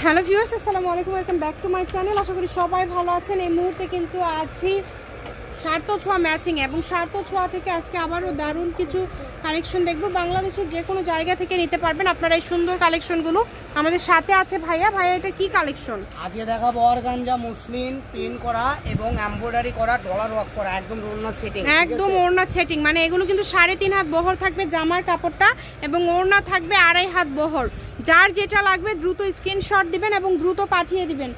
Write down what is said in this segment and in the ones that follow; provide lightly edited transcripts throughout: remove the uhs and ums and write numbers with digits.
Hello viewers, আসসালামু আলাইকুম, welcome back to my channel. আশা করি সবাই ভালো আছেন। এই মুহূর্তে কিন্তু আছি সার্থ ছোঁয়া ম্যাচিং এবং সার্থ ছোঁয়া থেকে আজকে আবারও দারুণ কিছু কালেকশন দেখব। বাংলাদেশের যে কোনো জায়গা থেকে নিতে পারবেন আপনারা এই সুন্দর কালেকশনগুলো। আমাদের সাথে আছে ভাইয়া। ভাইয়া, এটা কি কালেকশন? আজকে দেখাবো অর্গানজা মুসলিম প্রিন্ট করা এবং এমব্রয়ডারি করা, ডলার ওয়ার্ক করা, একদম ওড়না সেটিং, একদম ওড়না সেটিং। মানে এগুলো কিন্তু 3.5 হাত বহর থাকবে জামার কাপড়টা এবং ওড়না থাকবে 2.5 হাত বহর। যার যেটা লাগবে দ্রুত স্ক্রিনশট দিবেন এবং দ্রুত পাঠিয়ে দিবেন।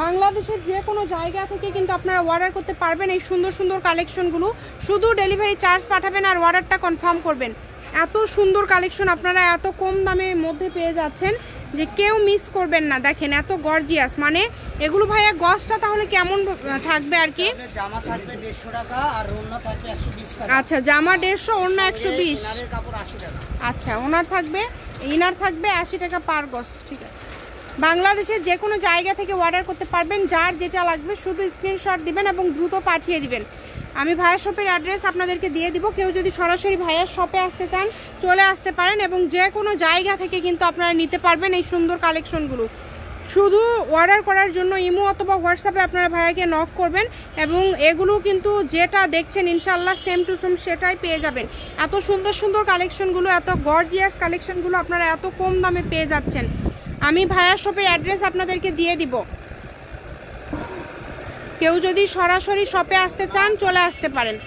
বাংলাদেশের যে কোনো জায়গা থেকে কিন্তু আপনারা অর্ডার করতে পারবেন এই সুন্দর সুন্দর কালেকশনগুলো। শুধু ডেলিভারি চার্জ পাঠাবেন আর অর্ডারটা কনফার্ম করবেন। এত সুন্দর কালেকশন আপনারা এত কম দামের মধ্যে পেয়ে যাচ্ছেন যে কেউ মিস করবেন না। দেখেন এত গর্জিয়াস। মানে এগুলো ভাইয়া গজটা তাহলে কেমন থাকবে আর কি? জামা থাকবে 150 টাকা আর ওড়না থাকবে 120 টাকা। আচ্ছা, জামা 150, ওড়না 120। ইনারের কাপড় 80 টাকা। আচ্ছা, ওনার থাকবে, ইনার থাকবে 80 টাকা পার গজ। ঠিক আছে, বাংলাদেশের যে কোনো জায়গা থেকে অর্ডার করতে পারবেন। যার যেটা লাগবে শুধু স্ক্রিনশট দিবেন এবং দ্রুত পাঠিয়ে দিবেন। আমি ভাইয়ার শপের অ্যাড্রেস আপনাদেরকে দিয়ে দিব। কেউ যদি সরাসরি ভাইয়ার শপে আসতে চান চলে আসতে পারেন এবং যে কোনো জায়গা থেকে কিন্তু আপনারা নিতে পারবেন এই সুন্দর কালেকশনগুলো। শুধু অর্ডার করার জন্য ইমো অথবা হোয়াটসঅ্যাপে আপনারা ভাইয়াকে নক করবেন এবং এগুলো কিন্তু যেটা দেখছেন ইনশাল্লাহ সেম টু সেম সেটাই পেয়ে যাবেন। এত সুন্দর সুন্দর কালেকশনগুলো, এত গর্জিয়াস কালেকশনগুলো আপনারা এত কম দামে পেয়ে যাচ্ছেন। আমি ভাইয়ার শপের অ্যাড্রেস আপনাদেরকে দিয়ে দিব। কেউ যদি সরাসরি শপে আসতে চান চলে আসতে পারেন।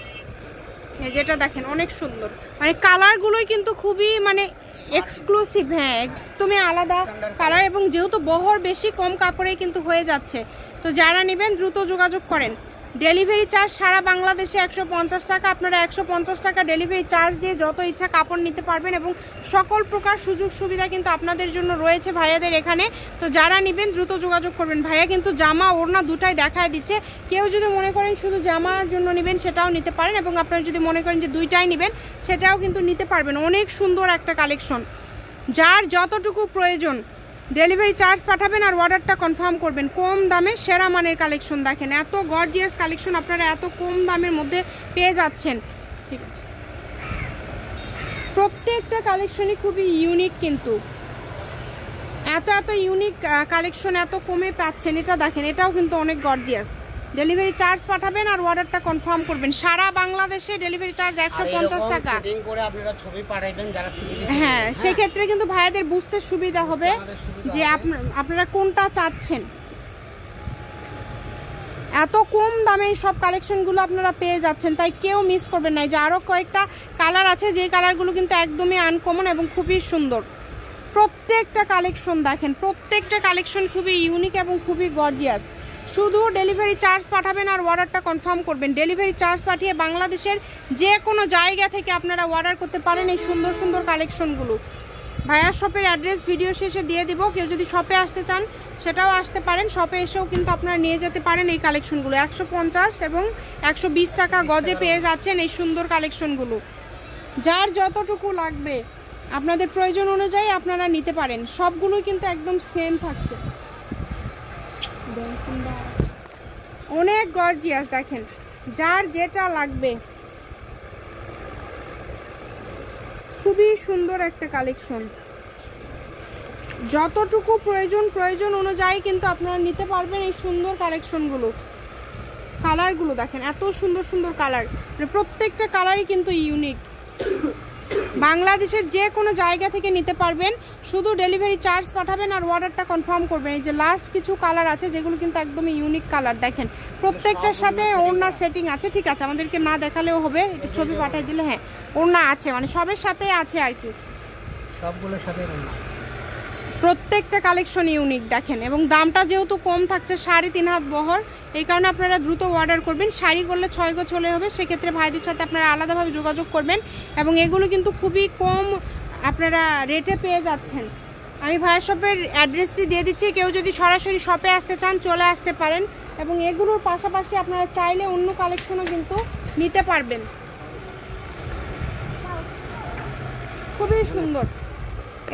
যেটা দেখেন অনেক সুন্দর, মানে কালারগুলোই কিন্তু খুবই মানে এক্সক্লুসিভ। হ্যাঁ, একদমই আলাদা কালার এবং যেহেতু বহর বেশি কম কাপড়ে কিন্তু হয়ে যাচ্ছে। তো যারা নেবেন দ্রুত যোগাযোগ করেন। ডেলিভারি চার্জ সারা বাংলাদেশে 150 টাকা। আপনারা 150 টাকা ডেলিভারি চার্জ দিয়ে যত ইচ্ছা কাপড় নিতে পারবেন এবং সকল প্রকার সুযোগ সুবিধা কিন্তু আপনাদের জন্য রয়েছে ভাইয়াদের এখানে। তো যারা নেবেন দ্রুত যোগাযোগ করবেন। ভাইয়া কিন্তু জামা ওড়না দুটাই দেখায় দিচ্ছে। কেউ যদি মনে করেন শুধু জামার জন্য নেবেন সেটাও নিতে পারেন এবং আপনারা যদি মনে করেন যে দুইটাই নেবেন সেটাও কিন্তু নিতে পারবেন। অনেক সুন্দর একটা কালেকশন। যার যতটুকু প্রয়োজন ডেলিভারি চার্জ পাঠাবেন আর অর্ডারটা কনফার্ম করবেন। কম দামে সেরা মানের কালেকশন। দেখেন এত গর্জিয়াস কালেকশন আপনারা এত কম দামের মধ্যে পেয়ে যাচ্ছেন। ঠিক আছে, প্রত্যেকটা কালেকশনই খুবই ইউনিক, কিন্তু এত এত ইউনিক কালেকশন এত কমে পাচ্ছেন। এটা দেখেন, এটাও কিন্তু অনেক গর্জিয়াস। ডেলিভারি চার্জ পাঠাবেন আর অর্ডারটা কনফার্ম করবেন। সারা বাংলাদেশে ডেলিভারি চার্জ 150 টাকা। সেটিং করে আপনারা ছবি পাঠাবেন যারা থেকে। হ্যাঁ, সেই ক্ষেত্রে কিন্তু ভাইয়াদের বুঝতে সুবিধা হবে যে আপনারা কোনটা চাচ্ছেন। এত কম দামে সব কালেকশনগুলো আপনারা পেয়ে যাচ্ছেন, তাই কেউ মিস করবেন না। যে আরও কয়েকটা কালার আছে যে কালারগুলো কিন্তু একদমই আনকমন এবং খুবই সুন্দর। প্রত্যেকটা কালেকশন দেখেন, প্রত্যেকটা কালেকশন খুবই ইউনিক এবং খুবই গর্জিয়াস। শুধু ডেলিভারি চার্জ পাঠাবেন আর অর্ডারটা কনফার্ম করবেন। ডেলিভারি চার্জ পাঠিয়ে বাংলাদেশের যে কোনো জায়গা থেকে আপনারা অর্ডার করতে পারেন এই সুন্দর সুন্দর কালেকশনগুলো। ভাইয়ার শপের অ্যাড্রেস ভিডিও শেষে দিয়ে দিব। কেউ যদি শপে আসতে চান সেটাও আসতে পারেন। শপে এসেও কিন্তু আপনারা নিয়ে যেতে পারেন এই কালেকশনগুলো। 150 এবং 120 টাকা গজে পেয়ে যাচ্ছেন এই সুন্দর কালেকশনগুলো। যার যতটুকু লাগবে আপনাদের প্রয়োজন অনুযায়ী আপনারা নিতে পারেন। সবগুলোই কিন্তু একদম সেম থাকছে। অনেক গর্জিয়াস। দেখেন যার যেটা লাগবে, খুবই সুন্দর একটা কালেকশন। যতটুকু প্রয়োজন অনুযায়ী কিন্তু আপনারা নিতে পারবেন এই সুন্দর কালেকশনগুলো। কালারগুলো দেখেন এত সুন্দর সুন্দর কালার, মানে প্রত্যেকটা কালারই কিন্তু ইউনিক। বাংলাদেশের যে কোনো জায়গা থেকে নিতে পারবেন। শুধু ডেলিভারি চার্জ পাঠাবেন আর অর্ডারটা কনফার্ম করবেন। এই যে লাস্ট কিছু কালার আছে যেগুলো কিন্তু একদমই ইউনিক কালার। দেখেন প্রত্যেকটার সাথে ওড়না সেটিং আছে। ঠিক আছে, আমাদেরকে না দেখালেও হবে, একটু ছবি পাঠিয়ে দিলে। হ্যাঁ, ওড়না আছে, মানে সবের সাথে আছে আর কি, সবগুলোর সাথে ওড়না আছে। প্রত্যেকটা কালেকশন ইউনিক দেখেন। এবং দামটা যেহেতু কম থাকছে 3.5 হাত বহর, এই কারণে আপনারা দ্রুত অর্ডার করবেন। শাড়ি করলে 6 গজ হলে হবে, সেক্ষেত্রে ভাইদের সাথে আপনারা আলাদাভাবে যোগাযোগ করবেন এবং এগুলো কিন্তু খুবই কম আপনারা রেটে পেয়ে যাচ্ছেন। আমি ভাইয়ের শপের অ্যাড্রেসটি দিয়ে দিচ্ছি। কেউ যদি সরাসরি শপে আসতে চান চলে আসতে পারেন এবং এগুলোর পাশাপাশি আপনারা চাইলে অন্য কালেকশনও কিন্তু নিতে পারবেন। খুবই সুন্দর।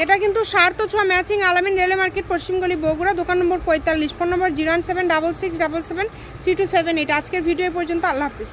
এটা কিন্তু সার্থ ছোঁয়া ম্যাচিং, আলামিন রেলওয়ে মার্কেট, পশ্চিমগলি, বগুড়া, দোকান নম্বর 45, ফোন নম্বর 01766773278। আজকের ভিডিও পর্যন্ত। আল্লাহ হাফিজ।